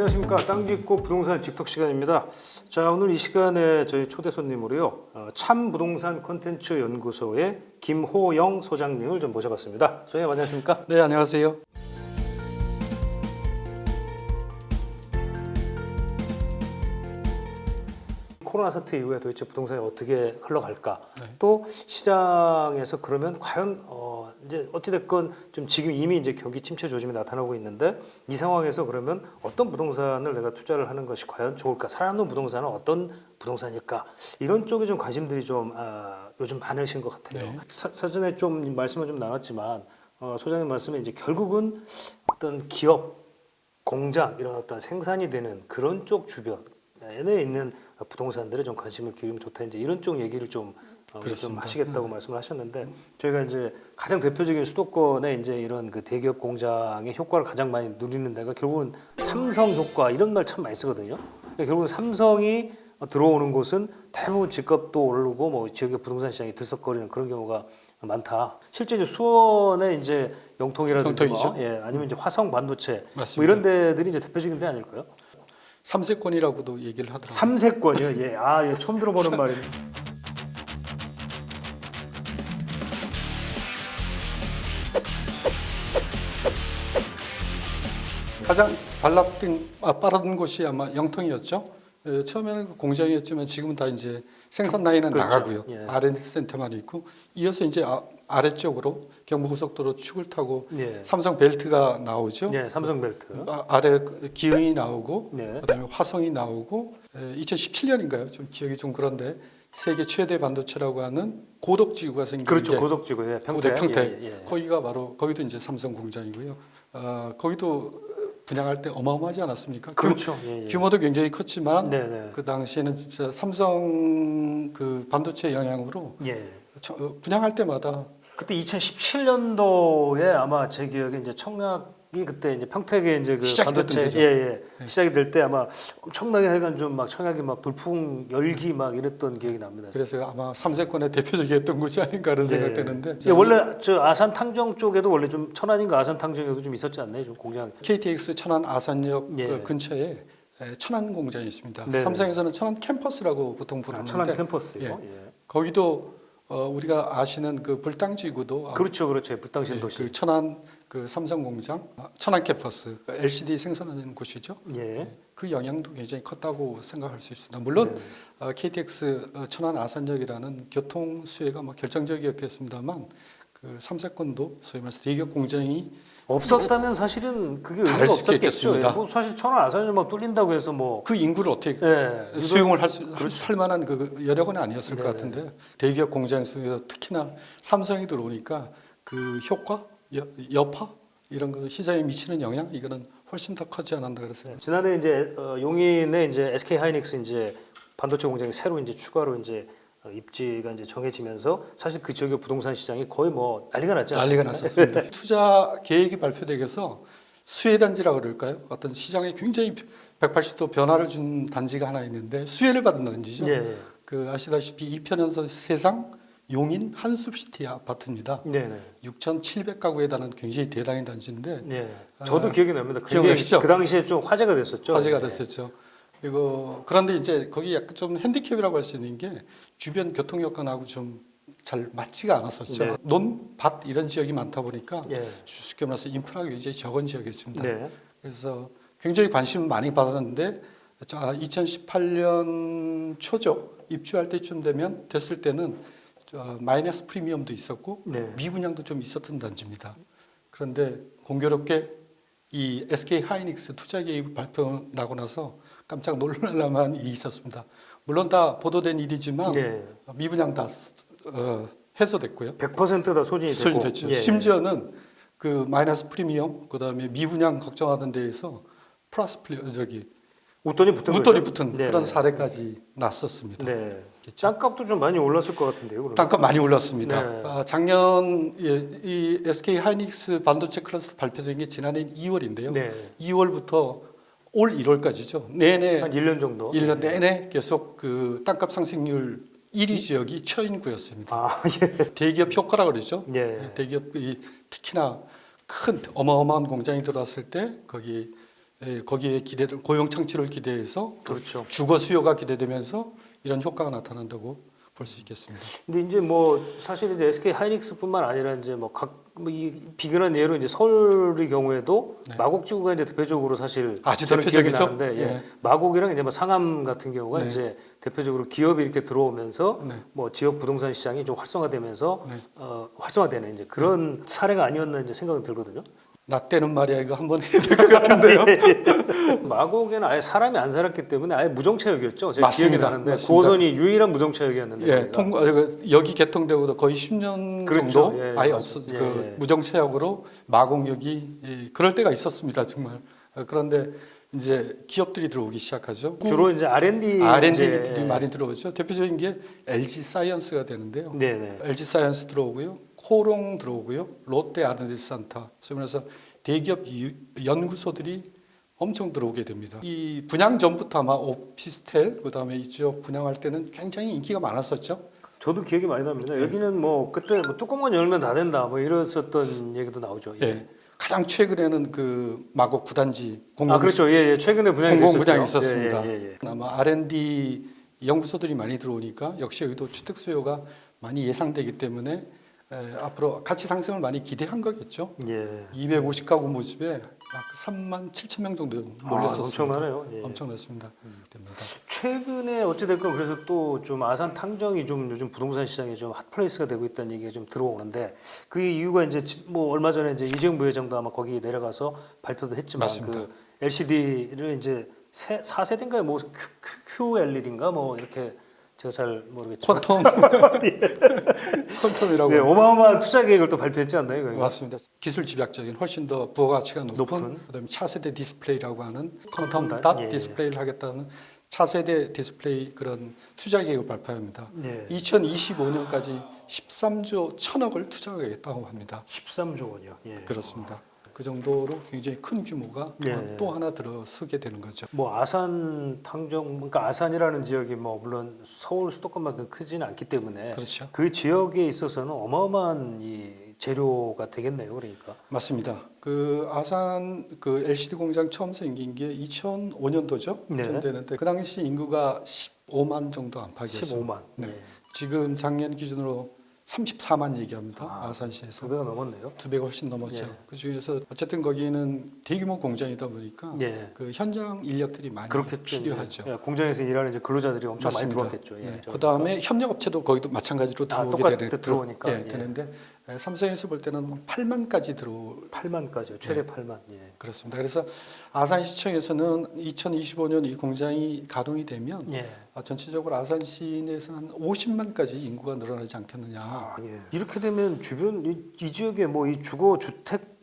안녕하십니까. 땅 짓고 부동산 직톡 시간입니다. 자, 오늘 이 시간에 저희 초대 손님으로요, 참 부동산 콘텐츠 연구소의 김호영 소장님을 좀 모셔봤습니다. 소장님 안녕하십니까? 네, 안녕하세요. 코로나 사태 이후에 도대체 부동산이 어떻게 흘러갈까? 네. 또 시장에서 그러면 과연 이제 어찌됐건 좀 지금 이미 이제 경기 침체 조짐이 나타나고 있는데 이 상황에서 그러면 어떤 부동산을 내가 투자를 하는 것이 과연 좋을까? 살아남는 부동산은 어떤 부동산일까? 이런 쪽에 좀 관심들이 좀 요즘 많으신 것 같아요. 네. 사전에 좀 말씀을 좀 나눴지만 소장님 말씀에 이제 결국은 어떤 기업, 공장 이런 어떤 생산이 되는 그런 쪽 주변에 있는 부동산들에 좀 관심을 기울이면 좋다 이제 이런 쪽 얘기를 좀 하시겠다고 말씀을 하셨는데 저희가 이제 가장 대표적인 수도권에 이제 이런 그 대기업 공장의 효과를 가장 많이 누리는 데가 결국은 삼성 효과 이런 말 참 많이 쓰거든요. 그러니까 결국은 삼성이 들어오는 곳은 대부분 집값도 오르고 뭐 지역의 부동산 시장이 들썩거리는 그런 경우가 많다. 실제 이제 수원에 이제 영통이라든지 아니면 이제 화성 반도체 뭐 이런 데들이 이제 대표적인 데 아닐까요? 삼세권이라고도 얘기를 하더라고요. 삼세권이요. 예. 예, 처음 들어보는 말입니다. 가장 빠른 곳이 아마 영통이었죠. 처음에는 공장이었지만 지금은 다 이제 생산 라인은 그렇죠. 나가고요. 예. R&D 센터만 있고 이어서 이제 아래쪽으로 경부고속도로 축을 타고 예. 삼성 벨트가 나오죠. 예, 삼성 벨트. 아래 기흥이 나오고 네. 그다음에 화성이 나오고 2017년인가요? 좀 기억이 좀 그런데 세계 최대 반도체라고 하는 고덕지구가 생긴 그렇죠. 게 고덕지구. 예, 고대 평택. 예. 거기가 바로 거기도 이제 삼성 공장이고요. 거기도 분양할 때 어마어마하지 않았습니까? 그렇죠. 규모도 굉장히 컸지만 네네. 그 당시에는 진짜 삼성 그 반도체 영향으로 예. 분양할 때마다 그때 2017년도에 아마 제 기억에 이제 청약이 그때 이제 평택에 이제 그 시작이 반도체 됐던 때죠. 시작이 될 때 아마 엄청나게 하여간 좀 막 청약이 막 돌풍 열기 막 이랬던 기억이 납니다. 그래서 아마 삼세권의 대표적이었던 곳이 아닌가 하는 생각 드는데 예, 원래 저 아산 탕정 쪽에도 원래 좀 천안인가 아산 탕정에도 좀 있었지 않나요? 좀 공장. KTX 천안 아산역 예. 그 근처에 천안 공장이 있습니다. 네네. 삼성에서는 천안 캠퍼스라고 보통 부르는데 천안 캠퍼스요. 예. 예. 거기도 우리가 아시는 그 불당지구도 그렇죠. 불당신 도시. 그 천안 그 삼성 공장 천안 캠퍼스 LCD 생산하는 곳이죠. 예. 그 영향도 굉장히 컸다고 생각할 수 있습니다. 물론 KTX 천안 아산역이라는 교통 수혜가 뭐 결정적이었겠습니다만 그 삼세권도 소위 말해서 대기업 공장이 없었다면 사실은 그게 의미가 다를 수 없었겠죠. 있겠습니다. 예. 뭐 사실 천안 아산을 막 뚫린다고 해서 뭐 그 인구를 어떻게 수용을 할 만한 그 여력은 아니었을 것 같은데 대기업 공장 속에서 특히나 삼성이 들어오니까 그 효과, 여파 이런 거 시장에 미치는 영향 이거는 훨씬 더 커지 않았나 그랬어요. 지난해 이제 용인에 이제 SK 하이닉스 이제 반도체 공장이 새로 이제 추가로 이제 입지가 이제 정해지면서 사실 그 지역의 부동산 시장이 거의 뭐 난리가 났지 않습니까? 난리가 났었습니다. 투자 계획이 발표되면서 수혜 단지라고 그럴까요? 어떤 시장에 굉장히 180도 변화를 준 단지가 하나 있는데 수혜를 받은 단지죠. 예. 그 아시다시피 이편에서 세상 용인 한숲시티 아파트입니다. 네네. 6,700가구에 달하는 굉장히 대단한 단지인데 네. 저도 기억이 납니다. 기억나시죠? 그 당시에 좀 화제가 됐었죠. 화제가 됐었죠. 그리고 그런데 이제 거기 약간 좀 핸디캡이라고 할 수 있는 게 주변 교통 여건하고 좀 잘 맞지가 않았었죠. 네. 논, 밭 이런 지역이 많다 보니까 예. 쉽게 말해서 인프라가 굉장히 적은 지역이었습니다. 네. 그래서 굉장히 관심 많이 받았는데 2018년 초죠. 입주할 때쯤 됐을 때는 마이너스 프리미엄도 있었고 네. 미분양도 좀 있었던 단지입니다. 그런데 공교롭게 이 SK 하이닉스 투자 계획 발표 나고 나서 깜짝 놀랄만한 일이 있었습니다. 물론 다 보도된 일이지만 미분양 다 해소됐고요. 100%다 소진이 됐고. 됐죠. 심지어는 그 마이너스 프리미엄 그다음에 미분양 걱정하던 데에서 플러스 웃돈이 붙은 그런 사례까지 났었습니다. 네. 땅값도 좀 많이 올랐을 것 같은데요. 그러면? 땅값 많이 올랐습니다. 네. 작년 이 SK 하이닉스 반도체 클러스터 발표된 게 지난해 2월인데요. 네. 2월부터 올 1월까지죠. 내내 한 1년 정도. 1년 내내 계속 그 땅값 상승률 1위 지역이 처인구였습니다. 아, 예. 대기업 효과라고 그러죠. 예. 대기업이 특히나 큰 어마어마한 공장이 들어왔을 때 거기 거기에 고용 창출을 기대해서 그렇죠. 주거 수요가 기대되면서 이런 효과가 나타난다고 볼 수 있겠습니다. 근데 이제 뭐 사실 이제 SK 하이닉스뿐만 아니라 이제 이 비근한 예로 이제 서울의 경우에도 네. 마곡지구가 이제 대표적으로 사실 아주 저는 기억이 대표적이죠. 나는데, 예. 네. 마곡이랑 이제 뭐 상암 같은 경우가 네. 이제 대표적으로 기업이 이렇게 들어오면서 네. 뭐 지역 부동산 시장이 좀 활성화되면서 네. 활성화되는 이제 그런 사례가 아니었나 이제 생각이 들거든요. 나 때는 말이야 이거 한번 해야 될 것 같은데요. 마곡에는 아예 사람이 안 살았기 때문에 아예 무정차역이었죠. 제가 맞습니다. 기억이 나는데 맞습니다. 9호선이 유일한 무정차역이었는데. 예, 거기가. 여기 개통되고도 거의 10년 그렇죠. 정도 예, 아예 맞습니다. 없었 예, 그 예. 무정차역으로 마곡역이 그럴 때가 있었습니다 정말. 그런데 이제 기업들이 들어오기 시작하죠. 주로 이제 R&D R&D들이 많이 들어오죠. 대표적인 게 LG 사이언스가 되는데요. 네네. LG 사이언스 들어오고요, 코롱 들어오고요, 롯데 R&D 센터. 그래서 대기업 연구소들이 엄청 들어오게 됩니다. 이 분양 전부터 아마 오피스텔 그다음에 이쪽 분양할 때는 굉장히 인기가 많았었죠. 저도 기억이 많이 납니다. 네. 여기는 뭐 그때 뭐 뚜껑만 열면 다 된다 뭐 이랬었던 얘기도 나오죠. 예. 예. 가장 최근에는 그 마곡 9단지 그렇죠. 예, 예. 최근에 분양이 공공 됐었죠. 분양이 있었습니다. 예, 예, 예. 아마 R&D 연구소들이 많이 들어오니까 역시 여기도 주택 수요가 많이 예상되기 때문에 앞으로 가치 상승을 많이 기대한 거겠죠. 예. 250가구 모집에 약 3만 7천 명 정도 몰렸었습니다. 엄청나네요. 예. 엄청났습니다. 됩니다. 최근에 어찌됐건 그래서 또 좀 아산 탕정이 좀 요즘 부동산 시장에 좀 핫플레이스가 되고 있다는 얘기가 좀 들어오는데 그 이유가 이제 뭐 얼마 전에 이제 이재용 부회장도 아마 거기 내려가서 발표도 했지만 맞습니다. 그 LCD를 이제 4세대인가요? 뭐 QLED인가 뭐 이렇게 제가 잘 모르겠지만 퀀텀이라고 네, 어마어마한 투자 계획을 또 발표했지 않나요? 거기가? 맞습니다. 기술 집약적인 훨씬 더 부가가치가 높은 높은? 그다음에 차세대 디스플레이라고 하는 퀀텀 퀀텀 닷? 닷 예, 디스플레이를 하겠다는 차세대 디스플레이 그런 투자 계획을 발표합니다. 네. 2025년까지 13조 1천억을 투자하겠다고 합니다. 13조 원이요. 예. 그렇습니다. 그 정도로 굉장히 큰 규모가 예. 또 하나 들어서게 되는 거죠. 뭐 아산 탕정 그러니까 아산이라는 지역이 뭐 물론 서울 수도권만큼 크지는 않기 때문에 그렇죠. 그 지역에 있어서는 어마어마한 이 재료가 되겠네요. 그러니까. 맞습니다. 그 아산 그 LCD 공장 처음 생긴 게 2005년도죠. 네. 좀 되는데 그 당시 인구가 15만 정도 안팎이었어요. 15만. 네. 예. 지금 지금 작년 기준으로 34만 얘기합니다. 아산시에서 두 배가 넘었네요. 2배가 훨씬 넘었죠. 예. 그 중에서 어쨌든 거기는 대규모 공장이다 보니까 예. 그 현장 인력들이 많이 그렇겠죠. 필요하죠. 이제. 예, 공장에서 일하는 이제 근로자들이 엄청 맞습니다. 많이 들어왔겠죠. 예. 네. 저기가. 그 다음에 협력업체도 거기도 마찬가지로 들어오게 똑같이 들어오니까. 예, 되는데 삼성에서 볼 때는 8만까지 들어올 8만까지요. 최대 8만. 예. 그렇습니다. 그래서 아산시청에서는 2025년 이 공장이 가동이 되면 예. 전체적으로 아산 시내에서 한 50만까지 인구가 늘어나지 않겠느냐. 예. 이렇게 되면 주변 이 지역에 뭐 이 주거 주택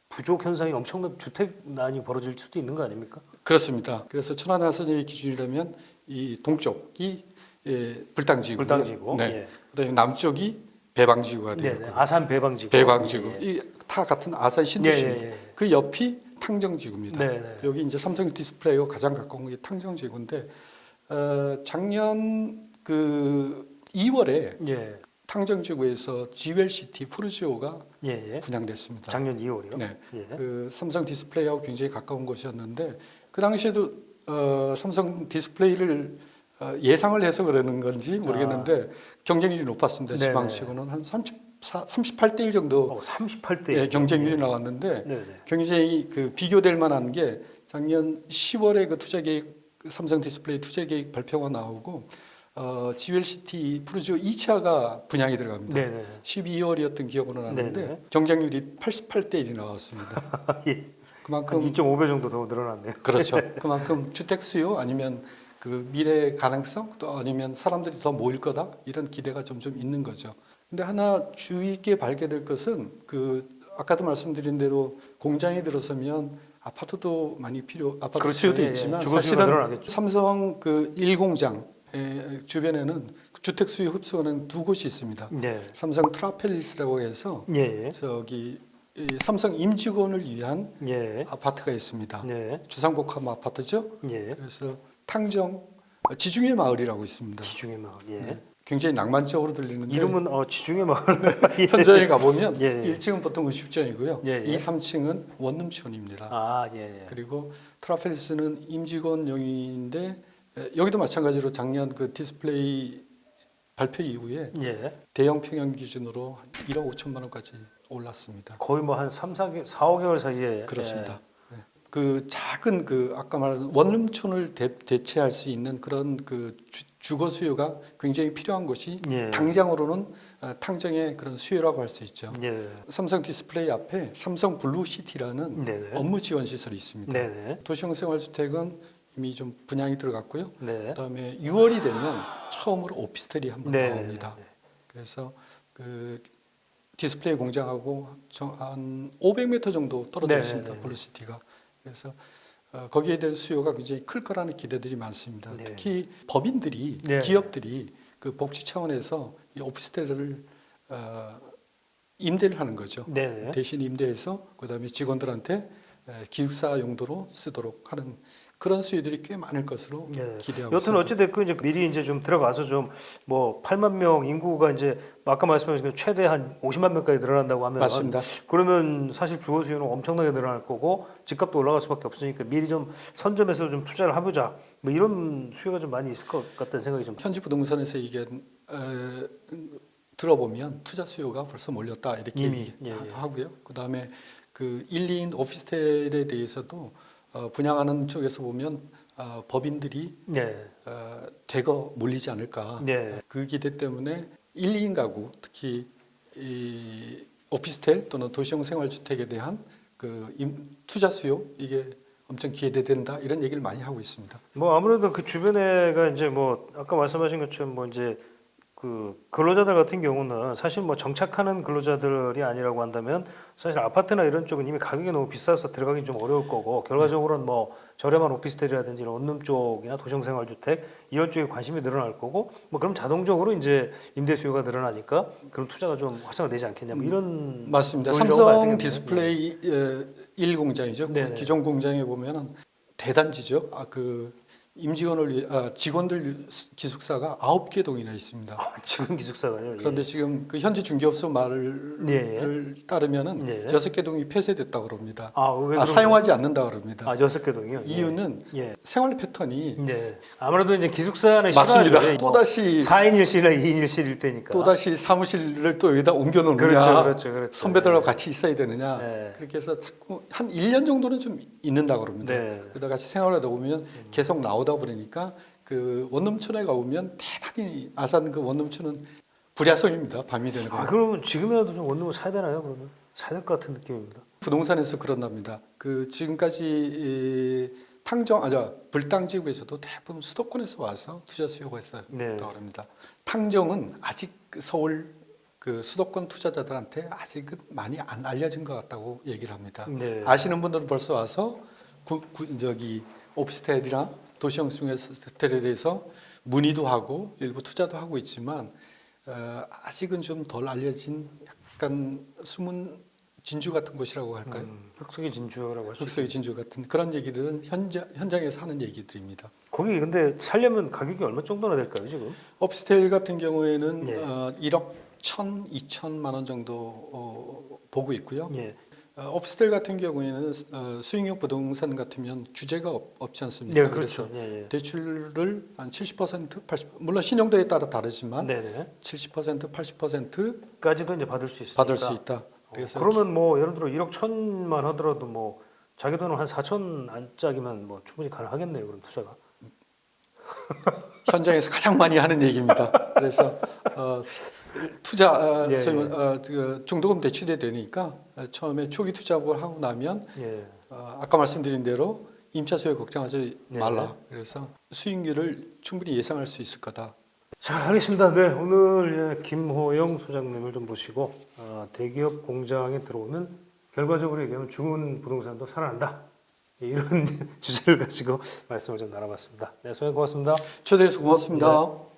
부족 현상이 엄청난 주택난이 벌어질 수도 있는 거 아닙니까? 그렇습니다. 그래서 천안아산의 기준이라면 이 동쪽이 불당지구, 불당지구. 네. 예. 그다음에 남쪽이 배방지구가 네, 되고 네. 아산 배방지구. 배방지구 예, 예. 이 다 같은 아산 신도시입니다. 예, 예, 예. 그 옆이 탕정지구입니다. 네, 네. 여기 이제 삼성 디스플레이와 가장 가까운 게 탕정지구인데 작년 그 2월에 예. 탕정지구에서 GWLCT 푸르지오가 예, 예. 분양됐습니다. 작년 2월이요? 네. 예. 그 삼성 디스플레이하고 굉장히 가까운 곳이었는데 그 당시에도 삼성 디스플레이를 예상을 해서 그러는 건지 모르겠는데 경쟁률이 높았습니다. 네네. 지방치고는 한 38대 1 정도 38대 예, 경쟁률이 나왔는데 네, 네. 굉장히 그 비교될 만한 게 작년 10월에 그 투자 계획 삼성 디스플레이 투자 계획 발표가 나오고 GWLCT 푸르지오 2차가 분양이 들어갑니다. 네, 네. 12월이었던 기억으로 나는데 네네. 경쟁률이 88대 1이 나왔습니다. 예. 한 그만큼 2.5배 정도 더 늘어났네요. 그렇죠. 그만큼 주택 수요 아니면 그 미래 가능성 또 아니면 사람들이 더 모일 거다 이런 기대가 점점 있는 거죠. 근데 하나 주의 있게 발견될 것은 그 아까도 말씀드린 대로 공장이 들어서면 아파트도 많이 아파트 그렇죠. 수요도 예, 예. 있지만 주거 수요가 사실은 늘어나겠죠. 삼성 그 1공장 주변에는 주택 수요 흡수하는 두 곳이 있습니다. 네. 삼성 트라펠리스라고 해서 예. 저기 이 삼성 임직원을 위한 예. 아파트가 있습니다. 네. 주상복합 아파트죠. 예. 그래서 탕정 지중해 마을이라고 있습니다. 지중해 마을. 예. 네. 굉장히 낭만적으로 들리는데 이름은 지중해 마을. 현장에 가보면 예, 예. 1층은 보통 의식장이고요. 예, 예. 2, 3층은 원룸촌입니다. 아, 예, 예. 그리고 트라펠스는 임직원용인데 여기도 마찬가지로 작년 그 디스플레이 발표 이후에 예. 대형 평형 기준으로 1억 5천만 원까지 올랐습니다. 거의 뭐 한 4, 5개월 사이에. 그렇습니다. 네. 그 작은 그 아까 말한 원룸촌을 대체할 수 있는 그런 그 주거 수요가 굉장히 필요한 것이 예. 당장으로는 탕정의 그런 수요라고 할 수 있죠. 예. 삼성 디스플레이 앞에 삼성 블루시티라는 네네. 업무 지원 시설이 있습니다. 네네. 도시형 생활주택은 이미 좀 분양이 들어갔고요. 네. 그다음에 6월이 되면 처음으로 오피스텔이 한 번 네. 나옵니다. 그래서 그 디스플레이 공장하고 한 500m 정도 떨어져 네, 있습니다. 네, 네. 블루시티가. 그래서 거기에 대한 수요가 굉장히 클 거라는 기대들이 많습니다. 네. 특히 법인들이, 네. 기업들이 그 복지 차원에서 이 오피스텔을 임대를 하는 거죠. 네네. 대신 임대해서 그다음에 직원들한테 기숙사 용도로 쓰도록 하는 그런 수요들이 꽤 많을 것으로 예. 기대하고 여튼 있습니다. 어찌 됐건 이제 미리 이제 좀 들어가서 좀 뭐 8만 명 인구가 이제 아까 말씀하신 그 최대 한 50만 명까지 늘어난다고 하면 맞습니다. 그러면 사실 주거 수요는 엄청나게 늘어날 거고 집값도 올라갈 수밖에 없으니까 미리 좀 선점해서 좀 투자를 해보자 뭐 이런 수요가 좀 많이 있을 것 같다는 생각이 좀. 현지 부동산에서 이게 들어보면 투자 수요가 벌써 몰렸다 이렇게 이미, 예, 예. 하고요. 그다음에 그 1, 2인 오피스텔에 대해서도 분양하는 쪽에서 보면 법인들이 네. 대거 몰리지 않을까. 네. 그 기대 때문에 1, 2인 가구 특히 이 오피스텔 또는 도시형 생활주택에 대한 그 투자 수요 이게 엄청 기대된다 이런 얘기를 많이 하고 있습니다. 뭐 아무래도 그 주변에가 이제 뭐 아까 말씀하신 것처럼 뭐 이제 그 근로자들 같은 경우는 사실 뭐 정착하는 근로자들이 아니라고 한다면 사실 아파트나 이런 쪽은 이미 가격이 너무 비싸서 들어가기 좀 어려울 거고 결과적으로는 뭐 저렴한 오피스텔이라든지 이런 원룸 쪽이나 도시생활주택 이런 쪽에 관심이 늘어날 거고 뭐 그럼 자동적으로 이제 임대 수요가 늘어나니까 그럼 투자가 좀 활성화되지 않겠냐 뭐 이런 맞습니다. 논리라고 봐야 삼성 되겠네요. 디스플레이 1 공장이죠. 네네. 기존 공장에 보면은 대단지죠. 그 직원들 기숙사가 9개 동이나 있습니다. 지금 기숙사가요. 그런데 지금 그 현지 중개업소 말을 예. 따르면은 예. 6개 동이 폐쇄됐다고 그럽니다. 왜 그런 사용하지 않는다 그럽니다. 6개 동이요. 이유는 예. 생활 패턴이 네. 아무래도 이제 기숙사는 맞습니다. 싫어하죠. 또다시 4인 1실이나 2인 1실일 때니까. 또다시 사무실을 또 여기다 옮겨놓느냐, 그렇죠. 선배들하고 네. 같이 있어야 되느냐, 네. 그렇게 해서 자꾸 한 1년 정도는 좀 있는다 그럽니다. 네. 그러다 같이 생활하다 보면 계속 나오다 보니까 그 원룸촌에 가보면 대단히 아산 그 원룸촌은 불야성입니다. 밤이 되는 거. 그러면 지금이라도 좀 원룸을 사야 되나요? 그러면 사야 될 것 같은 느낌입니다. 부동산에서 그런답니다. 그 지금까지 불당 지역에서도 대부분 수도권에서 와서 투자 수요가 있었다고 네. 합니다. 탕정은 아직 그 서울 그 수도권 투자자들한테 아직 많이 안 알려진 것 같다고 얘기를 합니다. 네. 아시는 분들은 벌써 와서 오피스텔이나 도시형 주택에 대해서 문의도 하고 일부 투자도 하고 있지만 아직은 좀 덜 알려진 약간 숨은 진주 같은 곳이라고 할까요? 흑석이 진주라고 하죠. 흑석의 진주 같은 그런 얘기들은 현장에서 하는 얘기들입니다. 거기 근데 살려면 가격이 얼마 정도나 될까요, 지금? 오피스텔 같은 경우에는 예. 1억 2천만 원 정도 보고 있고요. 예. 오피스텔 같은 경우에는 수익용 부동산 같으면 규제가 없지 않습니까? 네, 그렇죠. 그래서 예. 대출을 한 70%, 80% 물론 신용도에 따라 다르지만 네네. 70%, 80% 까지도 이제 받을 수 있으니까. 받을 수 있다. 그래서 그러면 뭐 예를 들어 1억 1천만 하더라도 뭐 자기 돈은 한 4천 안짝이면 뭐 충분히 가능하겠네요. 그럼 투자가. 현장에서 가장 많이 하는 얘기입니다. 그래서 투자 예, 그 중도금 대출이 되니까 처음에 초기 투자를 하고 나면 예. 아까 말씀드린 대로 임차 수요 걱정하지 네. 말라. 그래서 수익률을 충분히 예상할 수 있을 거다. 자, 알겠습니다. 네, 오늘 김호영 소장님을 좀 모시고 대기업 공장에 들어오면 결과적으로 얘기하면 죽은 부동산도 살아난다. 이런 주제를 가지고 말씀을 좀 나눠봤습니다. 네, 소장님 고맙습니다. 초대해서 고맙습니다. 네.